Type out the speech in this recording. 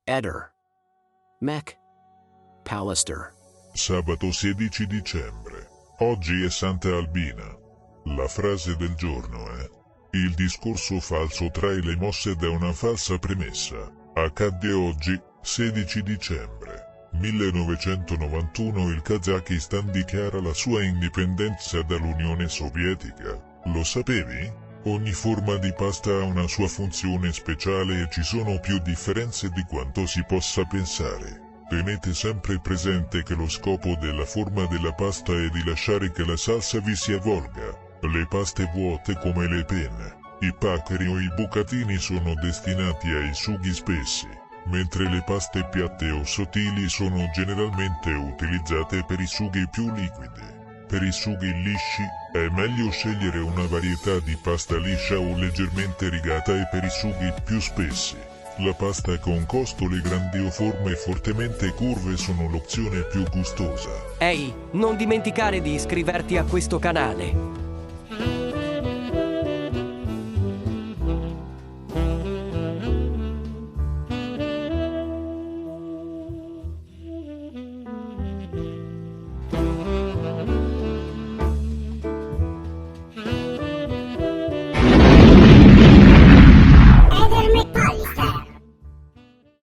Eder. Mac. Pallister. Sabato 16 dicembre. Oggi è Santa Albina. La frase del giorno è: il discorso falso trae le mosse da una falsa premessa. Accadde oggi, 16 dicembre 1991, il Kazakistan dichiara la sua indipendenza dall'Unione Sovietica. Lo sapevi? Ogni forma di pasta ha una sua funzione speciale e ci sono più differenze di quanto si possa pensare. Tenete sempre presente che lo scopo della forma della pasta è di lasciare che la salsa vi si avvolga. Le paste vuote come le penne, i paccheri o i bucatini sono destinati ai sughi spessi, mentre le paste piatte o sottili sono generalmente utilizzate per i sughi più liquidi. Per i sughi lisci, è meglio scegliere una varietà di pasta liscia o leggermente rigata, e per i sughi più spessi, la pasta con costole grandi o forme fortemente curve sono l'opzione più gustosa. Ehi, non dimenticare di iscriverti a questo canale.